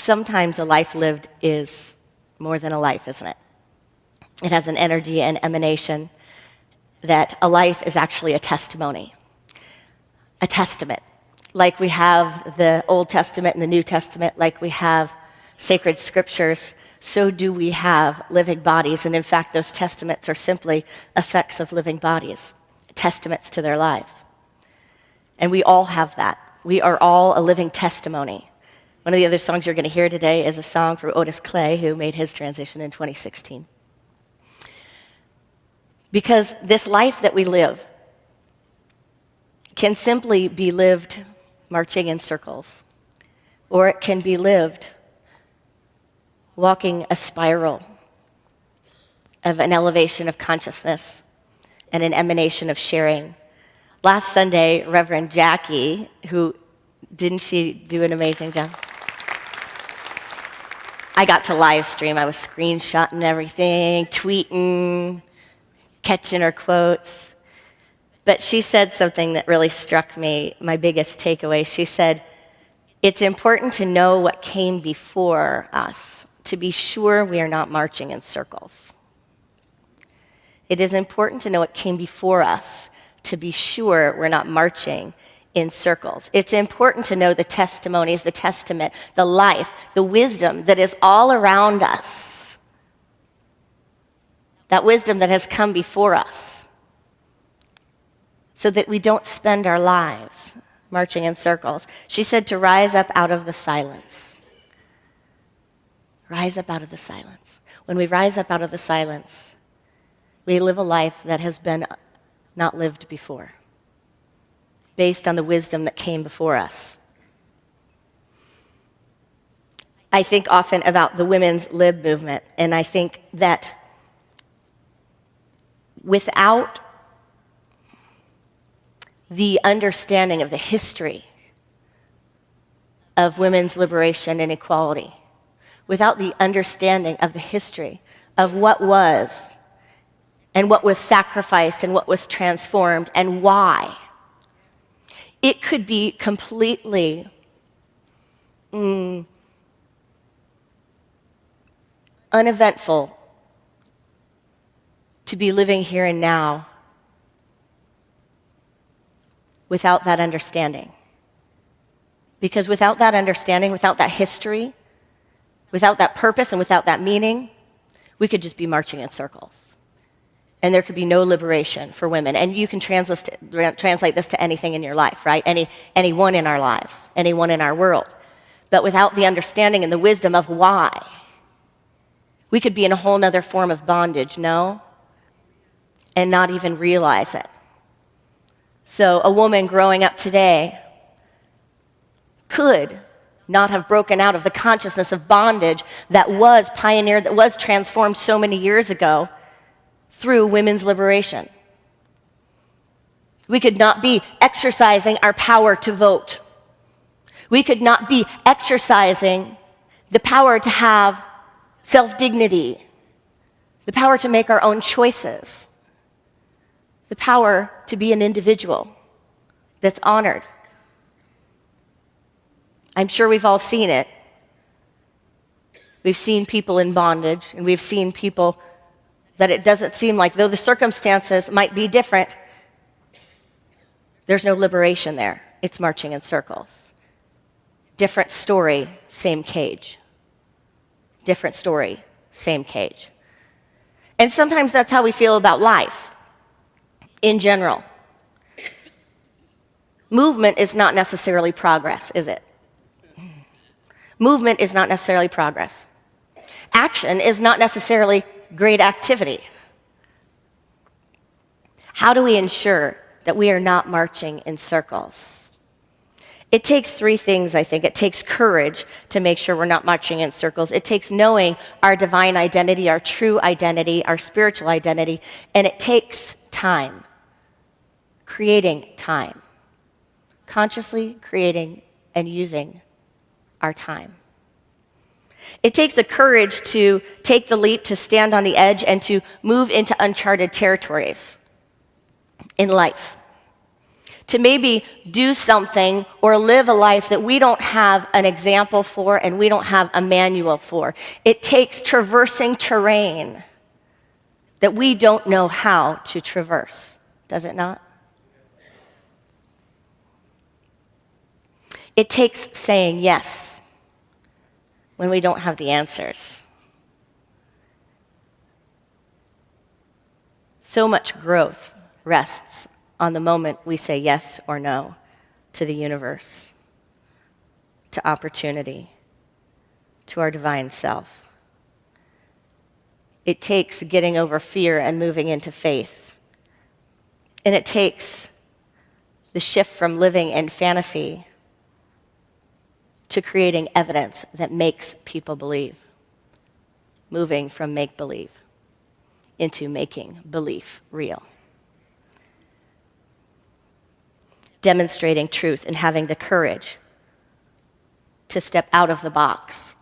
sometimes a life lived is more than a life, isn't it? It has an energy and emanation that a life is actually a testimony, a testament. Like we have the Old Testament and the New Testament, like we have sacred scriptures, so do we have living bodies. And in fact, those testaments are simply effects of living bodies, testaments to their lives. And we all have that. We are all a living testimony. One of the other songs you're going to hear today is a song from Otis Clay, who made his transition in 2016. Because this life that we live can simply be lived marching in circles, or it can be lived walking a spiral of an elevation of consciousness and an emanation of sharing. Last Sunday, Reverend Jackie, didn't she do an amazing job? I got to live stream. I was screenshotting everything, tweeting, catching her quotes. But she said something that really struck me, my biggest takeaway. She said, it's important to know what came before us, to be sure we are not marching in circles. It is important to know what came before us, to be sure we're not marching in circles. It's important to know the testimonies, the testament, the life, the wisdom that is all around us. That wisdom that has come before us. So that we don't spend our lives marching in circles. She said to rise up out of the silence. Rise up out of the silence. When we rise up out of the silence, we live a life that has been not lived before, based on the wisdom that came before us. I think often about the women's lib movement, and I think that without the understanding of the history of women's liberation and equality, without the understanding of the history of what was and what was sacrificed and what was transformed and why, it could be completely uneventful to be living here and now without that understanding. Because without that understanding, without that history, without that purpose and without that meaning, we could just be marching in circles. And there could be no liberation for women. And you can translate this to anything in your life, right? Anyone in our lives, anyone in our world. But without the understanding and the wisdom of why, we could be in a whole nother form of bondage, no? And not even realize it. So a woman growing up today could not have broken out of the consciousness of bondage that was pioneered, that was transformed so many years ago through women's liberation. We could not be exercising our power to vote. We could not be exercising the power to have self-dignity, the power to make our own choices, the power to be an individual that's honored. I'm sure we've all seen it. We've seen people in bondage, and we've seen people that it doesn't seem like, though the circumstances might be different, there's no liberation there. It's marching in circles. Different story, same cage. Different story, same cage. And sometimes that's how we feel about life in general. Movement is not necessarily progress, is it? Movement is not necessarily progress. Action is not necessarily great activity. How do we ensure that we are not marching in circles? It takes three things, I think. It takes courage to make sure we're not marching in circles. It takes knowing our divine identity, our true identity, our spiritual identity, and it takes time, creating time, consciously creating and using our time. It takes the courage to take the leap, to stand on the edge, and to move into uncharted territories in life. to maybe do something or live a life that we don't have an example for and we don't have a manual for. It takes traversing terrain that we don't know how to traverse, does it not? It takes saying yes when we don't have the answers. So much growth rests on the moment we say yes or no to the universe, to opportunity, to our divine self. It takes getting over fear and moving into faith. And it takes the shift from living in fantasy to creating evidence that makes people believe, moving from make-believe into making belief real. Demonstrating truth and having the courage to step out of the box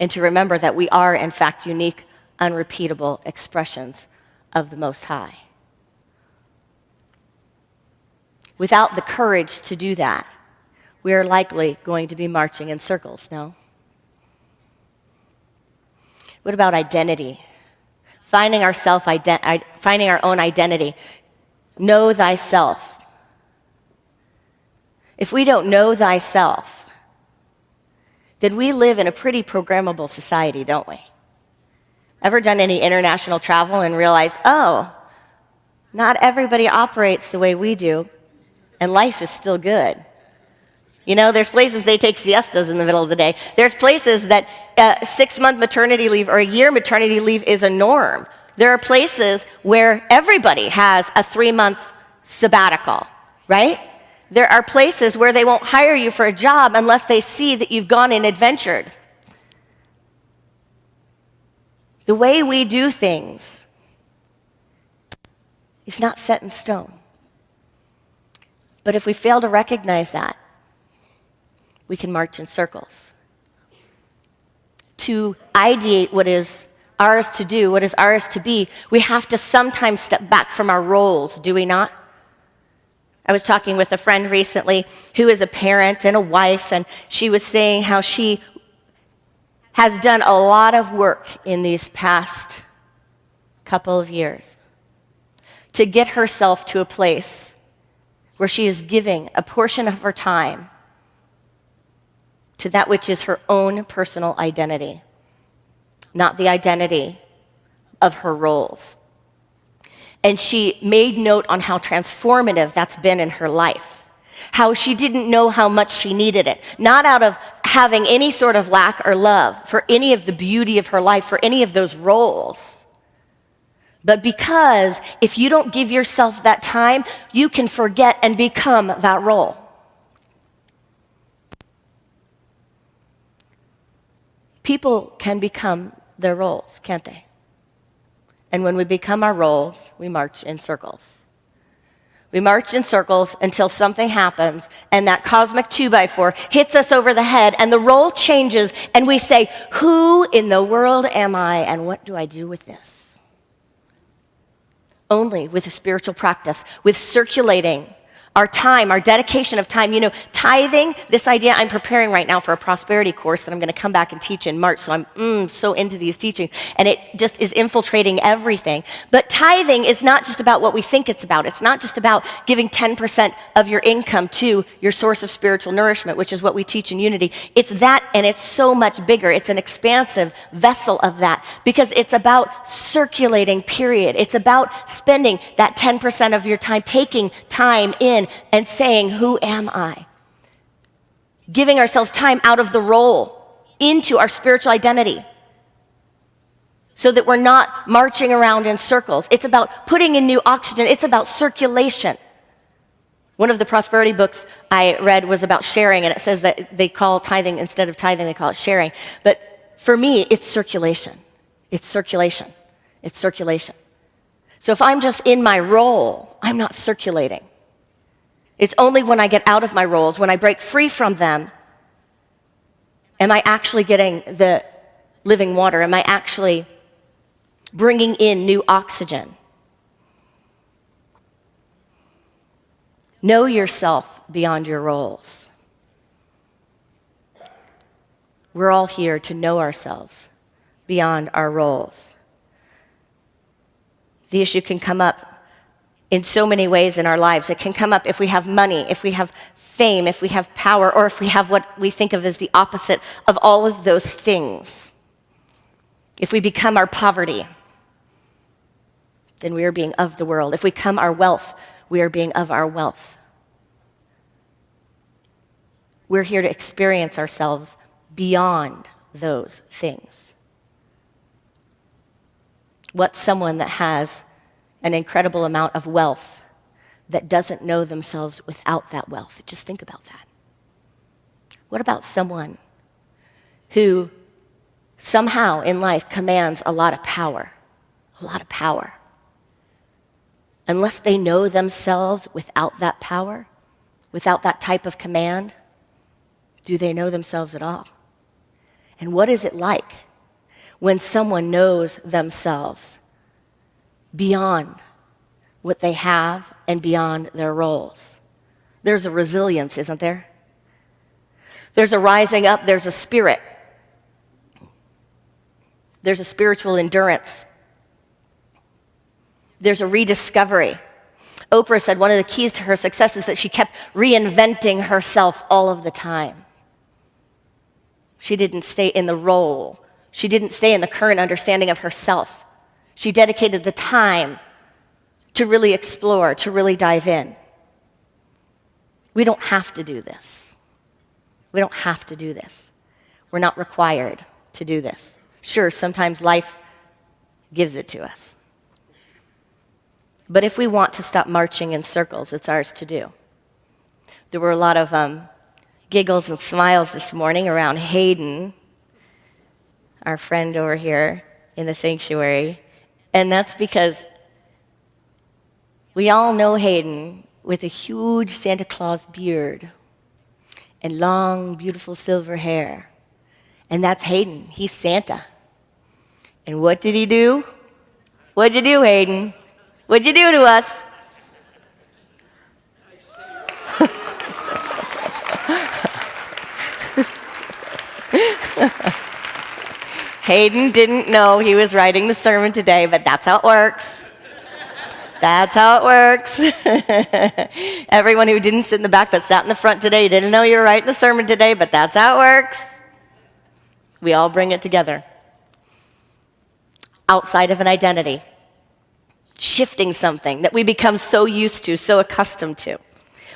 and to remember that we are, in fact, unique, unrepeatable expressions of the Most High. Without the courage to do that, we are likely going to be marching in circles, no? What about identity? Finding our own identity. Know thyself. If we don't know thyself, then we live in a pretty programmable society, don't we? Ever done any international travel and realized, oh, not everybody operates the way we do, and life is still good? You know, there's places they take siestas in the middle of the day. There's places that 6-month maternity leave or a year maternity leave is a norm. There are places where everybody has a 3-month sabbatical, right? There are places where they won't hire you for a job unless they see that you've gone and adventured. The way we do things is not set in stone. But if we fail to recognize that, we can march in circles. To ideate what is ours to do, what is ours to be, we have to sometimes step back from our roles, do we not? I was talking with a friend recently who is a parent and a wife, and she was saying how she has done a lot of work in these past couple of years to get herself to a place where she is giving a portion of her time to that which is her own personal identity, not the identity of her roles. And she made note on how transformative that's been in her life, how she didn't know how much she needed it, not out of having any sort of lack or love for any of the beauty of her life, for any of those roles, but because if you don't give yourself that time, you can forget and become that role. People can become their roles, can't they? And when we become our roles, we march in circles. We march in circles until something happens and that cosmic 2x4 hits us over the head and the role changes and we say, who in the world am I and what do I do with this? Only with a spiritual practice, with circulating our time, our dedication of time. You know, tithing, this idea, I'm preparing right now for a prosperity course that I'm going to come back and teach in March, so I'm so into these teachings, and it just is infiltrating everything. But tithing is not just about what we think it's about. It's not just about giving 10% of your income to your source of spiritual nourishment, which is what we teach in Unity. It's that, and it's so much bigger. It's an expansive vessel of that, because it's about circulating, period. It's about spending that 10% of your time, taking time in, and saying, who am I? Giving ourselves time out of the role into our spiritual identity so that we're not marching around in circles. It's about putting in new oxygen. It's about circulation. One of the prosperity books I read was about sharing, and it says that they call tithing, instead of tithing, they call it sharing. But for me, it's circulation. It's circulation. It's circulation. So if I'm just in my role, I'm not circulating. It's only when I get out of my roles, when I break free from them, am I actually getting the living water? Am I actually bringing in new oxygen? Know yourself beyond your roles. We're all here to know ourselves beyond our roles. The issue can come up in so many ways in our lives. It can come up if we have money, if we have fame, if we have power, or if we have what we think of as the opposite of all of those things. If we become our poverty, then we are being of the world. If we become our wealth, we are being of our wealth. We're here to experience ourselves beyond those things. What's someone that has an incredible amount of wealth that doesn't know themselves without that wealth? Just think about that. What about someone who somehow in life commands a lot of power? A lot of power. Unless they know themselves without that power, without that type of command, do they know themselves at all? And what is it like when someone knows themselves beyond what they have and beyond their roles? There's a resilience, isn't there? There's a rising up, there's a spirit. There's a spiritual endurance. There's a rediscovery. Oprah said one of the keys to her success is that she kept reinventing herself all of the time. She didn't stay in the role. She didn't stay in the current understanding of herself. She dedicated the time to really explore, to really dive in. We don't have to do this. We don't have to do this. We're not required to do this. Sure, sometimes life gives it to us. But if we want to stop marching in circles, it's ours to do. There were a lot of giggles and smiles this morning around Hayden, our friend over here in the sanctuary. And that's because we all know Hayden with a huge Santa Claus beard and long, beautiful silver hair. And that's Hayden. He's Santa. And what did he do? What'd you do, Hayden? What'd you do to us? Hayden didn't know he was writing the sermon today, but that's how it works. That's how it works. Everyone who didn't sit in the back but sat in the front today didn't know you were writing the sermon today, but that's how it works. We all bring it together. Outside of an identity. Shifting something that we become so used to, so accustomed to.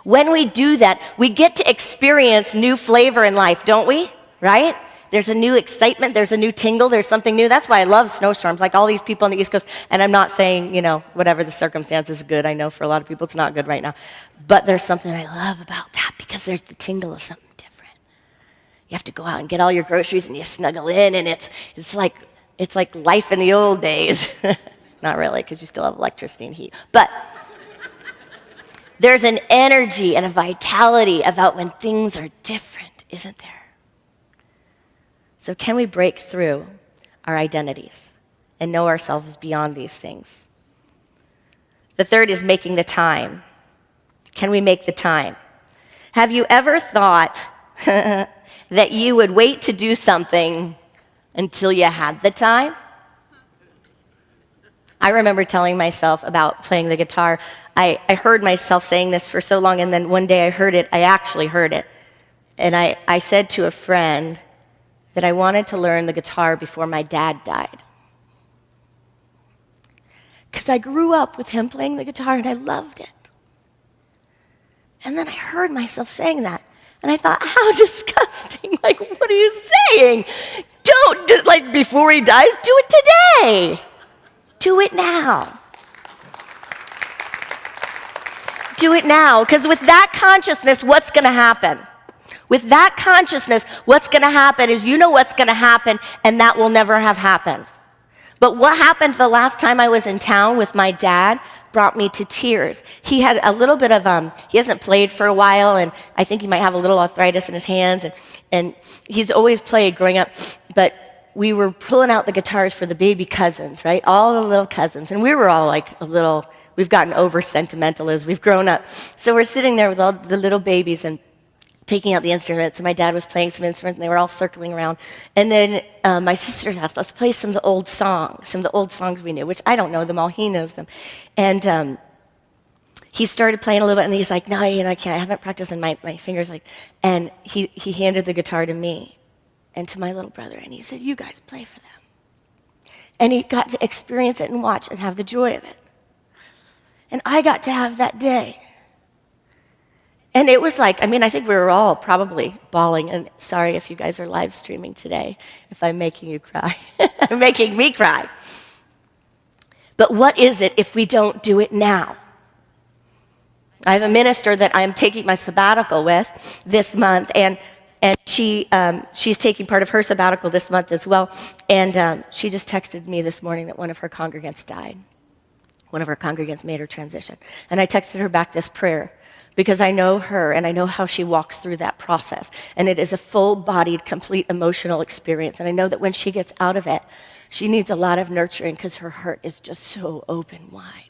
When we do that, we get to experience new flavor in life, don't we? Right? There's a new excitement, there's a new tingle, there's something new. That's why I love snowstorms, like all these people on the East Coast. And I'm not saying, whatever the circumstance is good. I know for a lot of people it's not good right now. But there's something I love about that because there's the tingle of something different. You have to go out and get all your groceries and you snuggle in and it's like life in the old days. Not really, because you still have electricity and heat. But there's an energy and a vitality about when things are different, isn't there? So can we break through our identities and know ourselves beyond these things? The third is making the time. Can we make the time? Have you ever thought that you would wait to do something until you had the time? I remember telling myself about playing the guitar. I heard myself saying this for so long, and then one day I actually heard it. And I said to a friend that I wanted to learn the guitar before my dad died. Because I grew up with him playing the guitar, and I loved it. And then I heard myself saying that, and I thought, how disgusting. Like, what are you saying? Don't, before he dies, do it today. Do it now. Do it now, because with that consciousness, what's going to happen? With that consciousness, what's going to happen is you know what's going to happen, and that will never have happened. But what happened the last time I was in town with my dad brought me to tears. He had a little bit of, he hasn't played for a while, and I think he might have a little arthritis in his hands, and he's always played growing up. But we were pulling out the guitars for the baby cousins, right? All the little cousins. And we were all like we've gotten over sentimental as we've grown up. So we're sitting there with all the little babies and taking out the instruments. And my dad was playing some instruments, and they were all circling around. And then my sisters asked, let's play some of the old songs we knew, which I don't know them all. He knows them. And he started playing a little bit, and he's like, no, I can't. I haven't practiced, and my fingers and he handed the guitar to me and to my little brother, and he said, you guys play for them. And he got to experience it and watch and have the joy of it. And I got to have that day. And it was like, I think we were all probably bawling, and sorry if you guys are live streaming today, if I'm making you cry. You're making me cry. But what is it if we don't do it now? I have a minister that I'm taking my sabbatical with this month, and she's taking part of her sabbatical this month as well. And she just texted me this morning that one of her congregants died. One of her congregants made her transition. And I texted her back this prayer because I know her and I know how she walks through that process. And it is a full-bodied, complete emotional experience. And I know that when she gets out of it, she needs a lot of nurturing because her heart is just so open wide.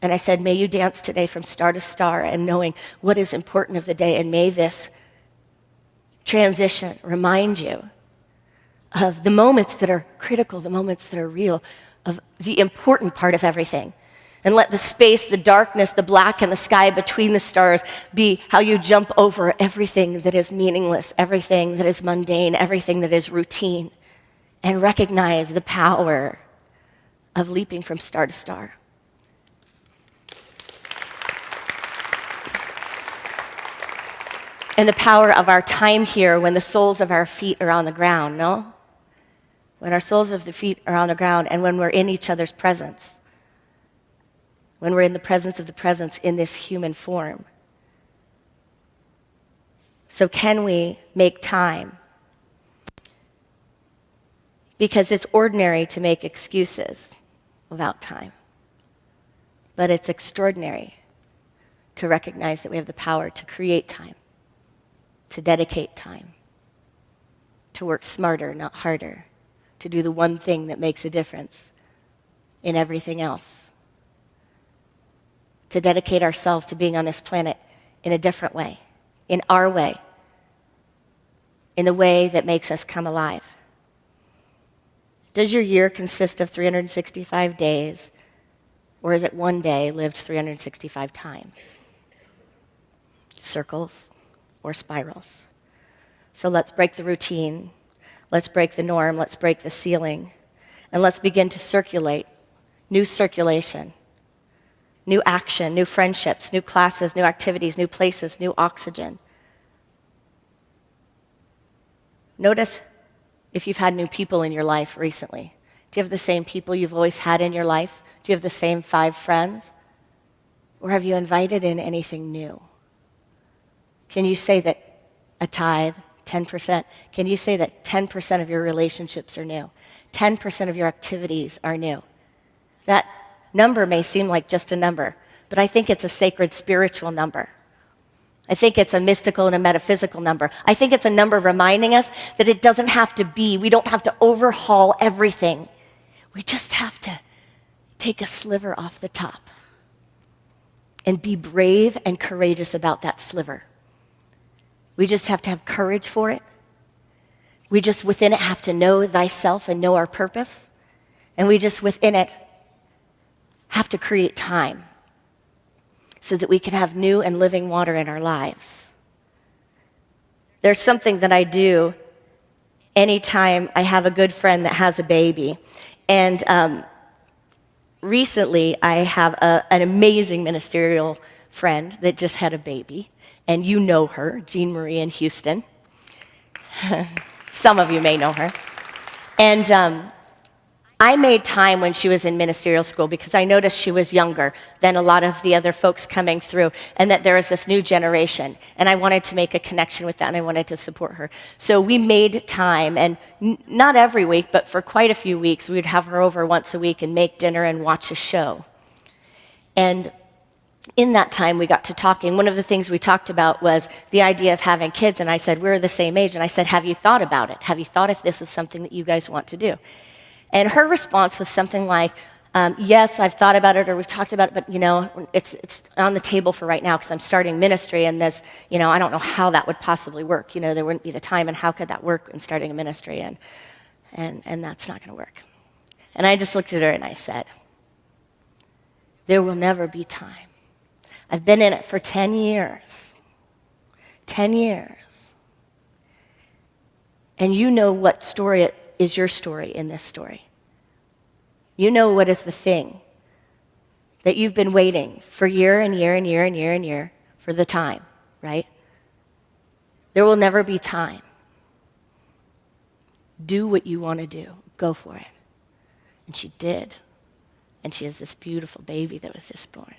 And I said, may you dance today from star to star and knowing what is important of the day. And may this transition remind you of the moments that are critical, the moments that are real, of the important part of everything. And let the space, the darkness, the black and the sky between the stars be how you jump over everything that is meaningless, everything that is mundane, everything that is routine, and recognize the power of leaping from star to star. And the power of our time here when the soles of our feet are on the ground, no? When our soles of the feet are on the ground and when we're in each other's presence. When we're in the presence of the presence in this human form. So can we make time? Because it's ordinary to make excuses without time. But it's extraordinary to recognize that we have the power to create time. To dedicate time, to work smarter, not harder, to do the one thing that makes a difference in everything else, to dedicate ourselves to being on this planet in a different way, in our way, in the way that makes us come alive. Does your year consist of 365 days, or is it one day lived 365 times? Circles or spirals. So let's break the routine, let's break the norm, let's break the ceiling, and let's begin to circulate, new circulation, new action, new friendships, new classes, new activities, new places, new oxygen. Notice if you've had new people in your life recently. Do you have the same people you've always had in your life? Do you have the same 5 friends? Or have you invited in anything new? Can you say that a tithe, 10%, can you say that 10% of your relationships are new? 10% of your activities are new? That number may seem like just a number, but I think it's a sacred spiritual number. I think it's a mystical and a metaphysical number. I think it's a number reminding us that it doesn't have to be, we don't have to overhaul everything. We just have to take a sliver off the top and be brave and courageous about that sliver. We just have to have courage for it. We just within it have to know thyself and know our purpose. And we just within it have to create time so that we can have new and living water in our lives. There's something that I do anytime I have a good friend that has a baby. And recently I have an amazing ministerial friend that just had a baby. And you know her, Jean Marie in Houston. Some of you may know her. And I made time when she was in ministerial school because I noticed she was younger than a lot of the other folks coming through and that there is this new generation. And I wanted to make a connection with that and I wanted to support her. So we made time, and not every week, but for quite a few weeks, we would have her over once a week and make dinner and watch a show. And in that time, we got to talking. One of the things we talked about was the idea of having kids, and I said, we're the same age, and I said, have you thought about it? Have you thought if this is something that you guys want to do? And her response was something like, yes, I've thought about it, or we've talked about it, but, it's on the table for right now because I'm starting ministry, and this, I don't know how that would possibly work. There wouldn't be the time, and how could that work in starting a ministry? And that's not going to work. And I just looked at her and I said, there will never be time. I've been in it for 10 years. 10 years. And you know what story is your story in this story. You know what is the thing that you've been waiting for year and year and year and year and year for the time, right? There will never be time. Do what you want to do. Go for it. And she did. And she has this beautiful baby that was just born.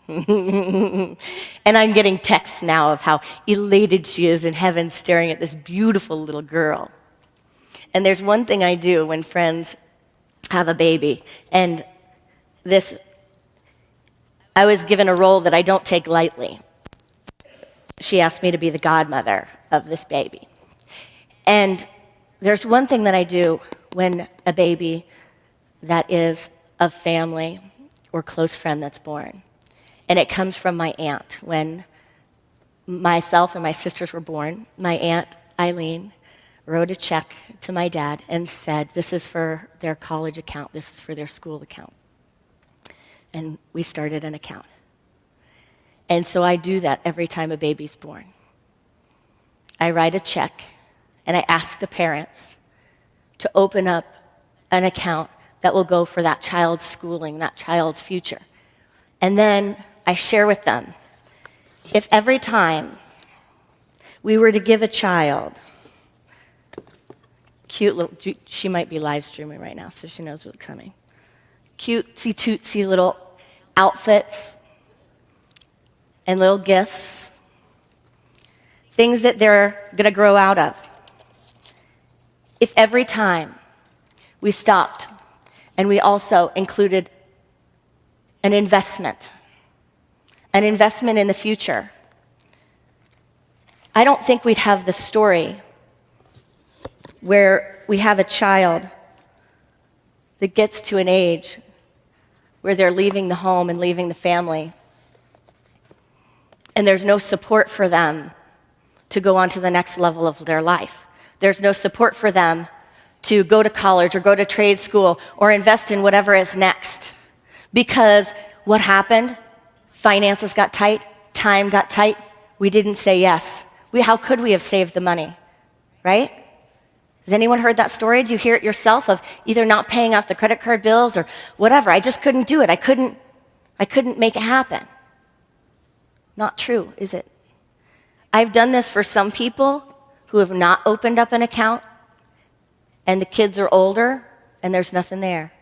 And I'm getting texts now of how elated she is in heaven staring at this beautiful little girl. And there's one thing I do when friends have a baby, and I was given a role that I don't take lightly. She asked me to be the godmother of this baby. And there's one thing that I do when a baby that is of family or close friend that's born. And it comes from my aunt. When myself and my sisters were born, my aunt, Eileen, wrote a check to my dad and said, this is for their college account, this is for their school account. And we started an account. And so I do that every time a baby's born. I write a check, and I ask the parents to open up an account that will go for that child's schooling, that child's future. And then I share with them, if every time we were to give a child, cute little, she might be live streaming right now, so she knows what's coming. Cutesy tootsy little outfits and little gifts, things that they're going to grow out of. If every time we stopped and we also included an investment in the future, I don't think we'd have the story where we have a child that gets to an age where they're leaving the home and leaving the family, and there's no support for them to go on to the next level of their life. There's no support for them to go to college or go to trade school or invest in whatever is next. Because what happened? Finances got tight, time got tight. We didn't say yes. How could we have saved the money, right? Has anyone heard that story? Do you hear it yourself of either not paying off the credit card bills or whatever? I just couldn't do it. I couldn't make it happen. Not true, is it? I've done this for some people who have not opened up an account, and the kids are older and there's nothing there.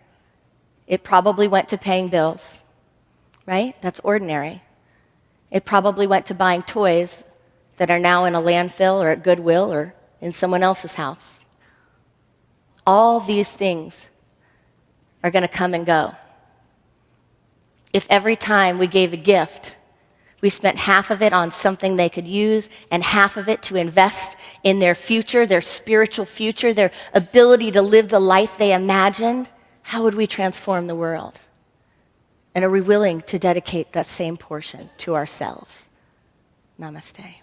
It probably went to paying bills, right? That's ordinary. It probably went to buying toys that are now in a landfill or at Goodwill or in someone else's house. All these things are going to come and go. If every time we gave a gift, we spent half of it on something they could use and half of it to invest in their future, their spiritual future, their ability to live the life they imagined, how would we transform the world? And are we willing to dedicate that same portion to ourselves? Namaste.